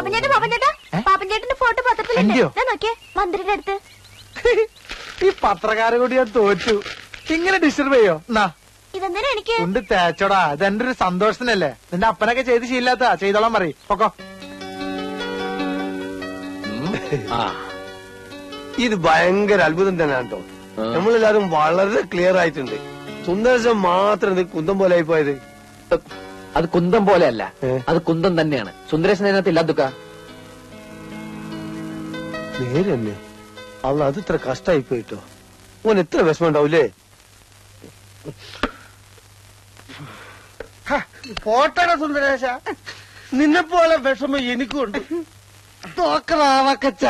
പാപ്പൻചേട്ടന്റെ photo പത്രത്തിലുണ്ട്. നോക്കിയേ, മന്ത്രിയുടെ അടുത്ത്. ഈ പത്രക്കാരെ കൂടി ഞാൻ തോറ്റു. ഇങ്ങനെ ഡിസ്റ്റർബ് ചെയ്യോ? ഇതെന്തിനാ എനിക്ക് കൊണ്ട് തേച്ചോടാ. ഇതെന്റെ ഒരു സന്തോഷത്തിനല്ലേ. നിന്റെ അപ്പനൊക്കെ ചെയ്ത് ശീലാത്ത ചെയ്തോളാൻ പറയും. പൊക്കോ. ഇത് ഭയങ്കര അത്ഭുതം തന്നെയാണ് കേട്ടോ. നമ്മളെല്ലാരും വളരെ ക്ലിയർ ആയിട്ടുണ്ട്. സുന്ദരശം മാത്രം ഇത് കുന്തം പോലെ ആയി പോയത്. അത് കുന്തം പോലെയല്ല, അത് കുന്തം തന്നെയാണ്. സുന്ദരേശൻ അതിനകത്ത് ഇല്ലാതുക്ക. നേരെ തന്നെ. അല്ല, അത് ഇത്ര കഷ്ടായി പോയിട്ടോ. ഓൻ എത്ര വിഷമം ഉണ്ടാവൂലേ? പോട്ടട സുന്ദരേശ, നിന്നെ പോലെ വിഷമം എനിക്കുണ്ട്. തോക്കറാവക്കച്ച,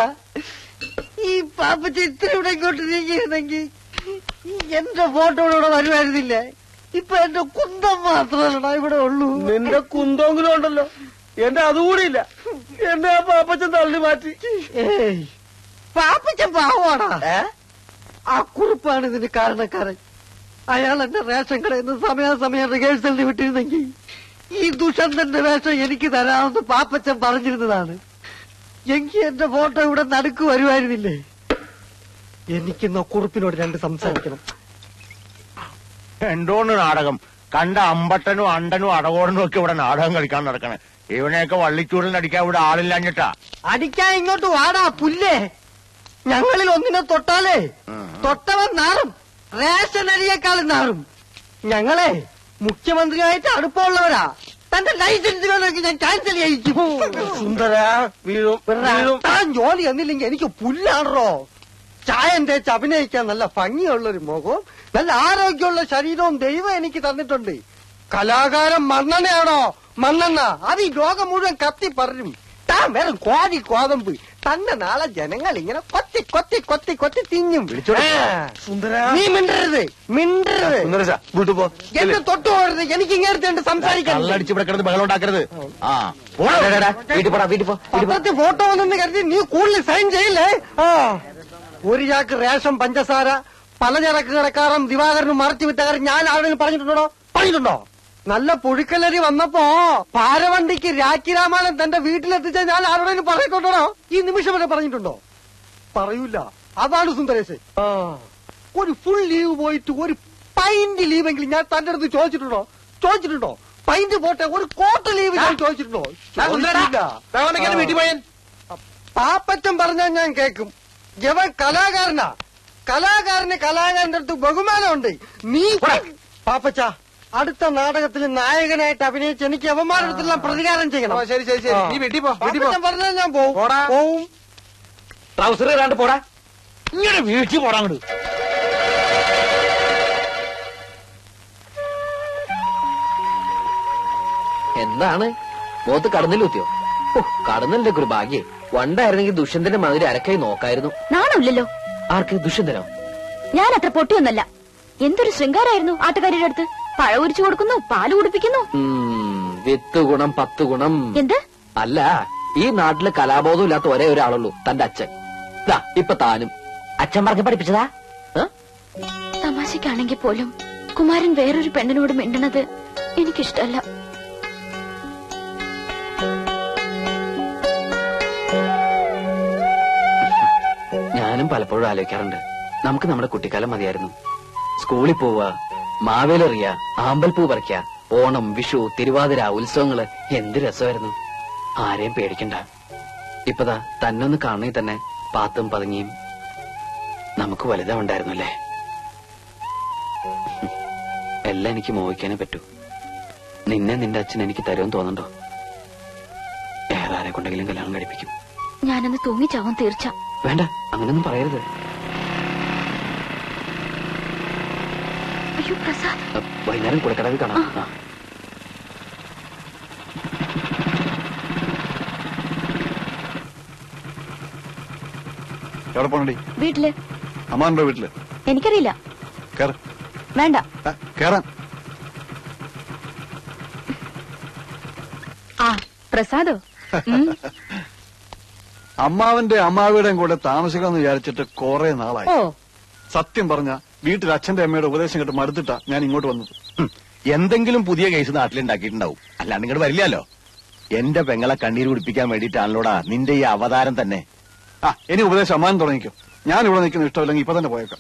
ഈ പാപ്പച്ച ഇത്ര ഇവിടെ ഇങ്ങോട്ട് നീങ്ങിയിരുന്നെങ്കിൽ എന്റെ ഫോട്ടോ ഇവിടെ വരുമായിരുന്നില്ലേ? ഇപ്പൊ എന്റെ കുന്തം മാത്രമല്ലടാ ഇവിടെ ഉള്ളൂ. നിന്റെ കുന്തെങ്കിലും ഉണ്ടല്ലോ, എന്റെ അതുകൂടിയില്ല. എന്നെ ആ പാപ്പച്ചൻ തള്ളി മാറ്റി. പാപ്പച്ചൻ പാവാടാ. ആ കുറിപ്പാണ് ഇതിന് കാരണക്കാരൻ. അയാൾ എന്റെ റേഷൻ കടയിൽ നിന്ന് സമയാസമയം റിഹേഴ്സലിന് വിട്ടിരുന്നെങ്കിൽ ഈ ദുഷന്തന്റെ വേഷം എനിക്ക് തരാമെന്ന് പാപ്പച്ചൻ പറഞ്ഞിരുന്നതാണ്. എങ്കിൽ എന്റെ ഫോട്ടോ ഇവിടെ നടുക്ക് വരുമായിരുന്നില്ലേ? എനിക്കിന്ന് കുറിപ്പിനോട് രണ്ട് സംസാരിക്കണം. എന്തോന്ന് നാടകം കണ്ട അമ്പട്ടനും അണ്ടനും അടകോടനും ഒക്കെ ഇവിടെ നാടകം കളിക്കാൻ നടക്കണേ. ഇവനെയൊക്കെ വള്ളിച്ചൂടിൽ അടിക്കാൻ ഇവിടെ ആളില്ലാഞ്ഞിട്ടാ. അടിക്കാൻ ഇങ്ങോട്ട് വാടാ പുല്ലേ. ഞങ്ങളിൽ ഒന്നിനെ തൊട്ടാലേ തൊട്ടവൻ നാറും, റേഷൻ അരിയേക്കാളും നാറും. ഞങ്ങളെ മുഖ്യമന്ത്രിയായിട്ട് അടുപ്പമുള്ളവരാ. തന്റെ ലൈസൻസ് വേണമെങ്കിൽ ഞാൻ ക്യാൻസൽ ചെയ്യിക്കും. സുന്ദര താൻ ജോലി എന്നില്ലെങ്കിൽ എനിക്ക് പുല്ലാണോ? ചായം തേച്ച് അഭിനയിക്കാൻ നല്ല ഭംഗിയുള്ളൊരു മുഖവും നല്ല ആരോഗ്യമുള്ള ശരീരവും ദൈവം എനിക്ക് തന്നിട്ടുണ്ട്. കലാകാരൻ മണ്ണെണ്ണയാണോ? മണ്ണെണ്ണ അത് ഈ ലോകം മുഴുവൻ കത്തി പറയും. താൻ വെറും കോഴി കോതമ്പ്. തന്നെ നാളെ ജനങ്ങൾ ഇങ്ങനെ കൊത്തി കൊത്തി കൊത്തി കൊത്തി തിന്നും. നീ മിണ്ടരുത്, മിണ്ടരുത്. എന്നെ തൊട്ടു പോകരുത്. എനിക്ക് ഇങ്ങനെ സംസാരിക്കാൻ. ബഹളം ഉണ്ടാക്കരുത്. പത്രത്തിൽ ഫോട്ടോ വന്നെന്ന് കരുതി നീ കൂടുതൽ സൈൻ ചെയ്യില്ലേ? ഒരു ചാക്ക് റേഷൻ പഞ്ചസാര പലചരക്ക് കടക്കാരൻ ദിവാകരനും മറച്ചു വിട്ട കാര്യം ഞാൻ ആരോടും പറഞ്ഞിട്ടുണ്ടോ? നല്ല പുഴുക്കലരി വന്നപ്പോ പാരവണ്ടിക്ക് രാഖി രാമായണൻ തന്റെ വീട്ടിലെത്തിച്ച ഞാൻ ആരോടും പറഞ്ഞിട്ടുണ്ടോ? ഈ നിമിഷം വരെ പറഞ്ഞിട്ടുണ്ടോ? പറയൂല. അതാണ് സുന്ദരേശ്. ഒരു ഫുൾ ലീവ് പോയിട്ട് ഒരു പൈന്റ് ലീവെങ്കിലും ഞാൻ തന്റെ അടുത്ത് ചോദിച്ചിട്ടുണ്ടോ? പൈന്റ് പോട്ടെ, ഒരു കോട്ട് ലീവ് ഞാൻ ചോദിച്ചിട്ടുണ്ടോ? പാപ്പറ്റം പറഞ്ഞാൽ ഞാൻ കേൾക്കും. ജവൻ കലാകാരനാ. കലാകാരന്റെ അടുത്ത് ബഹുമാനമുണ്ട്. നീ പാപ്പച്ച അടുത്ത നാടകത്തിൽ നായകനായിട്ട് അഭിനയിച്ച് എനിക്ക് അവന്മാരുടെ അടുത്തെല്ലാം പ്രതികാരം ചെയ്യണം. ശരി ശരി ശരി, നീ വീട്ടിൽ പോ. പറഞ്ഞാൽ ഞാൻ പോവും. ട്രൗസർ ഇടാണ്ട് പോടാ. ഇങ്ങനെ വീഴ്ച പോടാങ്ങട്. എന്താണ് മുഖത്ത് കടന്നില്ലൂത്തിയോ? കടന്നല്ലേ ഒരു ഭാഗ്യേ. വണ്ടായിരുന്നെങ്കിൽ ദുഷ്യന്തന്റെ മാതിരി അരക്കായി നോക്കായിരുന്നു. നാണമില്ലല്ലോ. ആർക്ക്? ദുഷ്യന്തനോ? ഞാൻ അത്ര പൊട്ടിയൊന്നല്ല. എന്തൊരു ശൃംഗാരായിരുന്നു ആട്ടുകാരിയുടെ അടുത്ത്. പഴ ഉരിച്ചു കൊടുക്കുന്നു, പാല് കുടിപ്പിക്കുന്നു. 8 ഗുണം 10 ഗുണം. എന്ത്? അല്ല, ഈ നാട്ടില് കലാബോധം ഇല്ലാത്ത ഒരേ ഒരാളുള്ളൂ, തന്റെ അച്ഛൻ. ഇപ്പൊ താനും അച്ഛൻ പറഞ്ഞ് പഠിപ്പിച്ചതാ. തമാശക്കാണെങ്കിൽ പോലും കുമാരൻ വേറൊരു പെണ്ണിനോട് മിണ്ടണത് എനിക്കിഷ്ടല്ല. ഞാനും പലപ്പോഴും ആലോചിക്കാറുണ്ട്, നമുക്ക് നമ്മുടെ കുട്ടിക്കാലം മതിയായിരുന്നു. സ്കൂളിൽ പോവുക, മാവേലെറിയ, ആമ്പൽപ്പൂ പറിക്കുക, ഓണം, വിഷു, തിരുവാതിര, ഉത്സവങ്ങള് എന്ത് രസമായിരുന്നു. ആരെയും പേടിക്കണ്ട. ഇപ്പതാ തന്നൊന്ന് കാണണേ തന്നെ പാത്തും പതുങ്ങിയും നമുക്ക് വലുതാവുണ്ടായിരുന്നു അല്ലേ? എല്ലാം എനിക്ക് മോഹിക്കാനേ പറ്റൂ. നിന്നെ നിന്റെ അച്ഛൻ എനിക്ക് തരുമെന്ന് തോന്നുന്നുണ്ടോ? വേറെ ആരെ കൊണ്ടെങ്കിലും കല്യാണം കഴിപ്പിക്കും. ഞാനൊന്ന് തൂങ്ങിച്ചാവാൻ തീർച്ച. വേണ്ട, അങ്ങനൊന്നും പറയരുത്. അയ്യോ പ്രസാദ്, വൈകുന്നേരം കുടക്കടവിൽ കാണാം. എവിടെ പോണടി? വീട്ടില്. അമ്മാണ്ടോ വീട്ടില്? എനിക്കറിയില്ല. വേണ്ട കേറാൻ. പ്രസാദോ? അമ്മാവന്റെ അമ്മാവിയുടെയും കൂടെ താമസിക്കാമെന്ന് വിചാരിച്ചിട്ട് കുറെ നാളായി. സത്യം പറഞ്ഞ വീട്ടിൽ അച്ഛന്റെ അമ്മയുടെ ഉപദേശം കേട്ട് മടുത്തിട്ടാ ഞാൻ ഇങ്ങോട്ട് വന്നത്. എന്തെങ്കിലും പുതിയ കേസ് നാട്ടിലുണ്ടാക്കിയിട്ടുണ്ടാവും, അല്ലാണ്ട് ഇങ്ങോട്ട് വരില്ലല്ലോ. എന്റെ പെങ്ങളെ കണ്ണീര് കുടിപ്പിക്കാൻ വേണ്ടിയിട്ടാണല്ലോടാ നിന്റെ ഈ അവതാരം തന്നെ. ഇനി ഉപദേശം അമ്മാൻ തുടങ്ങിക്കോ. ഞാൻ ഇവിടെ നിൽക്കുന്ന ഇഷ്ടമില്ലെങ്കിൽ ഇപ്പൊ തന്നെ പോയേക്കാം.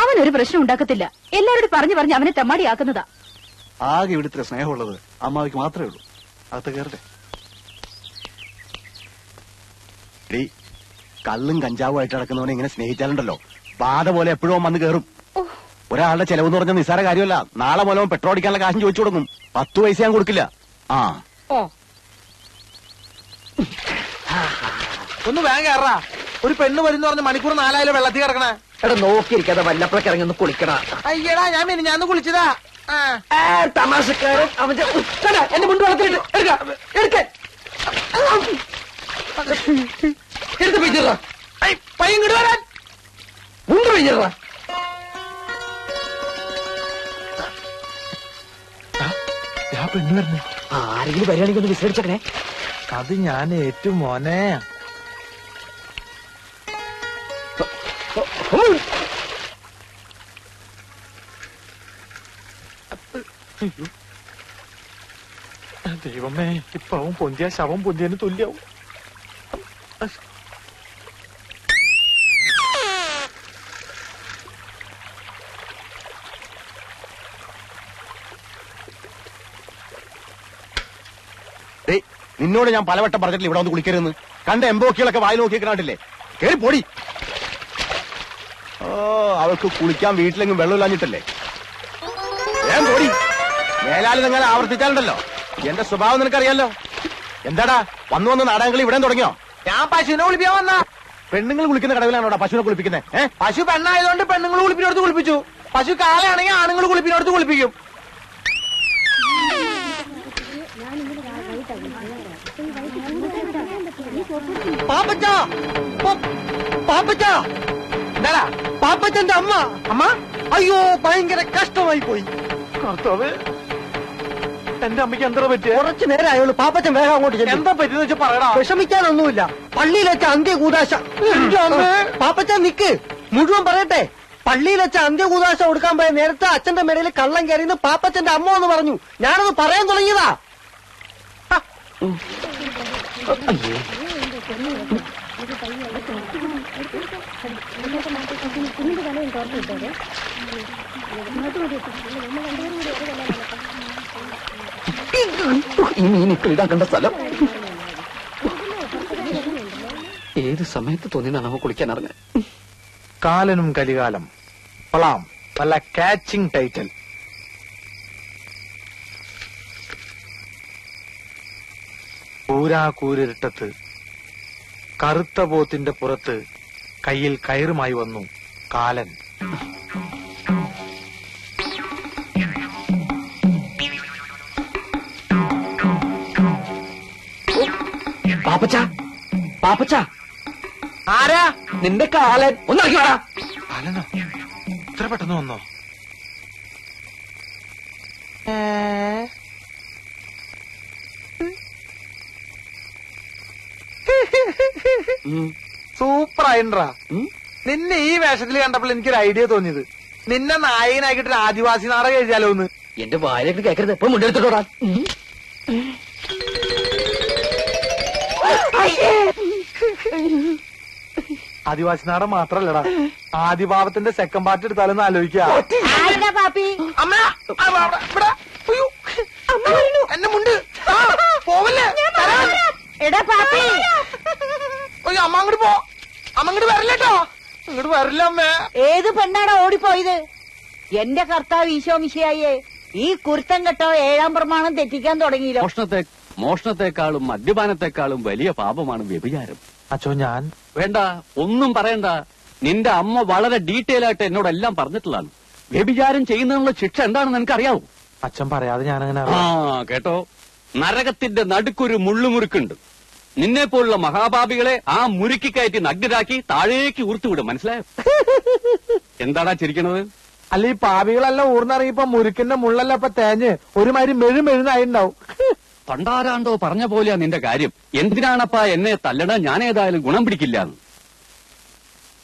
അവനൊരു പ്രശ്നം ഉണ്ടാക്കത്തില്ല. എല്ലാവരോടും പറഞ്ഞു പറഞ്ഞ് അവനെ തെമ്മാടിയാക്കുന്നതാ. ആകെ ഇവിടുത്തെ സ്നേഹമുള്ളത് അമ്മാവിക്ക് മാത്രമേ ഉള്ളൂ. അകത്ത് കയറട്ടെ. കള്ളും കഞ്ചാവും ആയിട്ട് നടക്കുന്നവനെ ഇങ്ങനെ സ്നേഹിച്ചാലുണ്ടല്ലോ ബാധ പോലെ എപ്പോഴും വന്ന് കയറും. ഒരാളുടെ ചെലവെന്ന് പറഞ്ഞ നിസ്സാര കാര്യമല്ല. നാളെ മൂലം പെട്രോൾ അടിക്കാനുള്ള കാശും ചോദിച്ചു കൊടുക്കും. 10 പൈസ ഞാൻ കൊടുക്കില്ല. ഒന്ന് വേഗം കയറാ. ഒരു പെണ്ണ് വരുന്ന പറഞ്ഞ മണിക്കൂർ 4 വെള്ളത്തിൽ കിടക്കണേ. എടാ നോക്കിയിരിക്കാതെ വല്ലപ്പോഴൊക്കെ ഇറങ്ങി ഒന്ന് കുളിക്കണ. അയ്യടാ ഞാൻ കുളിച്ചതാ. തമാശക്കാരൻ അവന്റെ എന്റെ മുണ്ട് വളർത്തിട്ട് എടുത്ത് പിടിച്ചിട പയ്യങ്ങോട്ട് വരാൻ മുണ്ട് പിടിച്ചിട. പെണ്ണ് വരണേ. ആരെങ്കിലും വരികയാണെങ്കിൽ ഒന്ന് വിസരിച്ചേ. അത് ഞാൻ ഏറ്റവും മോനെ. ദൈവമേ, ഇപ്പൊ അവൻ പൊന്തിയ ശവം പൊന്തിയതിന് തുല്യാവും. നിന്നോട് ഞാൻ പലവട്ടം പറഞ്ഞിട്ടില്ല ഇവിടെ വന്ന് കുളിക്കരുതെന്ന്. കണ്ട എംബോക്കികളൊക്കെ വായി നോക്കിക്കണ്ടില്ലേ. കേറി പൊടി. അവൾക്ക് കുളിക്കാൻ വീട്ടിലെങ്കിലും വെള്ളമില്ലാഞ്ഞിട്ടല്ലേ. ഞാൻ പൊടി. മേലാല് നിങ്ങൾ ആവർത്തിച്ചാലുണ്ടല്ലോ എന്റെ സ്വഭാവം നിനക്കറിയാലോ. എന്താടാ വന്ന് നാടകങ്ങൾ ഇവിടെ തുടങ്ങിയോ? ഞാൻ പശുവിനെ കുളിപ്പിക്കാൻ വന്ന. പെണ്ണുങ്ങൾ കുളിക്കുന്ന കടവിലാണോടാ പശുവിനെ കുളിപ്പിക്കുന്നത്? പശു പെണ്ണായതുകൊണ്ട് പെണ്ണുങ്ങൾ കുളിപ്പിനടുത്ത് കുളിപ്പിച്ചു. പശു കാളയാണെങ്കിൽ ആണുങ്ങൾ കുളിപ്പിനടുത്ത് കുളിപ്പിക്കും. എന്താടാ പാപ്പച്ചന്റെ അമ്മ അയ്യോ ഭയങ്കര കഷ്ടമായി പോയി. കർത്താവേ, എന്റെ അമ്മയ്ക്ക് എന്താ പറ്റിയ? കുറച്ചു നേരം ആയുള്ളൂ. പാപ്പച്ചൻ വേഗം അങ്ങോട്ട് ചെല്ലും. എന്താ പറ്റിയെന്ന് വെച്ചാൽ പറയടാ. വിഷമിക്കാനൊന്നുമില്ല. പള്ളിയിൽ വെച്ച അന്ത്യകൂദാശ. പാപ്പച്ചൻ നിക്ക്, മുഴുവൻ പറയട്ടെ. പള്ളിയിൽ വെച്ച അന്ത്യകൂദാശ കൊടുക്കാൻ പോയ നേരത്തെ അച്ഛന്റെ മേടയിൽ കള്ളം കയറിയെന്ന് പാപ്പച്ചന്റെ അമ്മ എന്ന് പറഞ്ഞു. ഞാനത് പറയാൻ തുടങ്ങിയതാ. ഈ മീനിട്ട് ഇടാക്കേണ്ട സ്ഥലം ഏത് സമയത്ത് തോന്നിയതാണ് അവ കുളിക്കാൻ ഇറങ്ങാൻ. കാലനും കലികാലം കൊള്ളാം. നല്ല കാച്ചിങ് ടൈറ്റിൽ. കൂരാകൂരിട്ടത്ത് കറുത്ത പോത്തിന്റെ പുറത്ത് കയ്യിൽ കയറുമായി വന്നു കാലൻ. പാപ്പച്ച ആരാ? നിന്റെ കാലൻ ഒന്നിറക്കി വേടാ. കാലനോ? ഇത്ര പെട്ടെന്ന് വന്നോ? സൂപ്പറായിട്ടാ. നിന്നെ ഈ വേഷത്തിൽ കണ്ടപ്പോൾ എനിക്കൊരു ഐഡിയ തോന്നിയത്, നിന്നെ നായകനാക്കിട്ട് ആദിവാസി നാടകം എഴുതിയാലോ എന്ന്. എന്റെ വായിലേക്ക് കേൾക്കരുത്. ഇപ്പൊ മുണ്ടെടുത്തോടാ. ആദിവാസി നാടകം മാത്രല്ലടാ, ആദിഭാവത്തിന്റെ സെക്കൻഡ് പാർട്ട് എടുത്താലൊന്ന് ആലോചിക്കാ. എന്നെ മുണ്ട് പോവല്ലേ? അമ്മ അങ്ങോട്ട് പോ. അമ്മ അങ്ങോട്ട് വരില്ലേട്ടോ. ഇങ്ങോട്ട് വരില്ല അമ്മേ. ഏത് പെണ്ണാടാ ഓടിപ്പോയത്? എന്റെ കർത്താവ് ഈശോ മിശിഹായേ, ഈ കുരുത്തം കെട്ടോ 7-ാം പ്രമാണം തെറ്റിക്കാൻ തുടങ്ങിയല്ലോ. മോഷണത്തെക്കാളും മദ്യപാനത്തെക്കാളും വലിയ പാപമാണ് വ്യഭിചാരം. അച്ചോ ഞാൻ വേണ്ട, ഒന്നും പറയണ്ട. നിന്റെ അമ്മ വളരെ ഡീറ്റെയിൽ ആയിട്ട് എന്നോടെല്ലാം പറഞ്ഞിട്ടുള്ളതാണ്. വ്യഭിചാരം ചെയ്യുന്നതിനുള്ള ശിക്ഷ എന്താണെന്ന് എനിക്കറിയാവൂ. അച്ഛൻ പറയാതെ ഞാനങ്ങനെ. കേട്ടോ, നരകത്തിന്റെ നടുക്കൊരു മുള്ളുമുറുക്കുണ്ട്. നിന്നെ പോലുള്ള മഹാപാപികളെ ആ മുരുക്കി കയറ്റി നഗ്നരാക്കി താഴേക്ക് ഊർത്തുവിടും. മനസ്സിലായോ? എന്താടാ ചിരിക്കണത്? അല്ല, ഈ പാപികളെല്ലാം ഊർന്നിറങ്ങിയപ്പോ മുരുക്കിന്റെ മുള്ളല്ല ഇപ്പൊ തേഞ്ഞ് ഒരുമാതിരി മെഴുമെഴുന്നായിണ്ടാവും. പണ്ടാരാണ്ടോ പറഞ്ഞ പോലെയാ നിന്റെ കാര്യം. എന്തിനാണപ്പാ എന്നെ തല്ലണ? ഞാൻ ഏതായാലും ഗുണം പിടിക്കില്ല.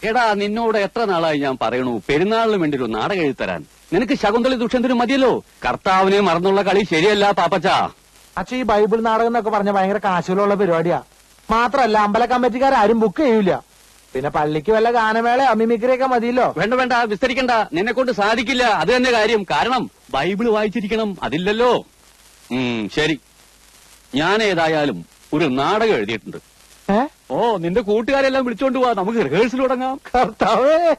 എടാ, നിന്നോട് എത്ര നാളായി ഞാൻ പറയണു പെരുന്നാളിന് വേണ്ടി ഒരു നാടകം എഴുതി തരാൻ. നിനക്ക് ശകുന്തളി ദുഷ്യന്തനും മതിയല്ലോ. കർത്താവിനെ മറന്നുള്ള കളി ശരിയല്ല പാപ്പച്ച. അച്ഛൻ ഈ ബൈബിൾ നാടകം എന്നൊക്കെ പറഞ്ഞ ഭയങ്കര കാശുകളുള്ള പരിപാടിയാ. മാത്രല്ല അമ്പല കമ്മിറ്റിക്കാരും ബുക്ക് ചെയ്യൂല. പിന്നെ പള്ളിക്ക് വല്ല ഗാനമേള മിമിക്രിയൊക്കെ മതിയല്ലോ. വേണ്ട വേണ്ട, വിസ്തരിക്കണ്ട. നിന്നെ കൊണ്ട് സാധിക്കില്ല, അത് തന്നെ കാര്യം. കാരണം ബൈബിള് വായിച്ചിരിക്കണം, അതില്ലല്ലോ. ശരി, ഞാൻ ഏതായാലും ഒരു നാടകം എഴുതിയിട്ടുണ്ട്. നിന്റെ കൂട്ടുകാരെല്ലാം വിളിച്ചോണ്ട് പോവാ, നമുക്ക് റിഹേഴ്സൽ തുടങ്ങാം. കർത്താവേ.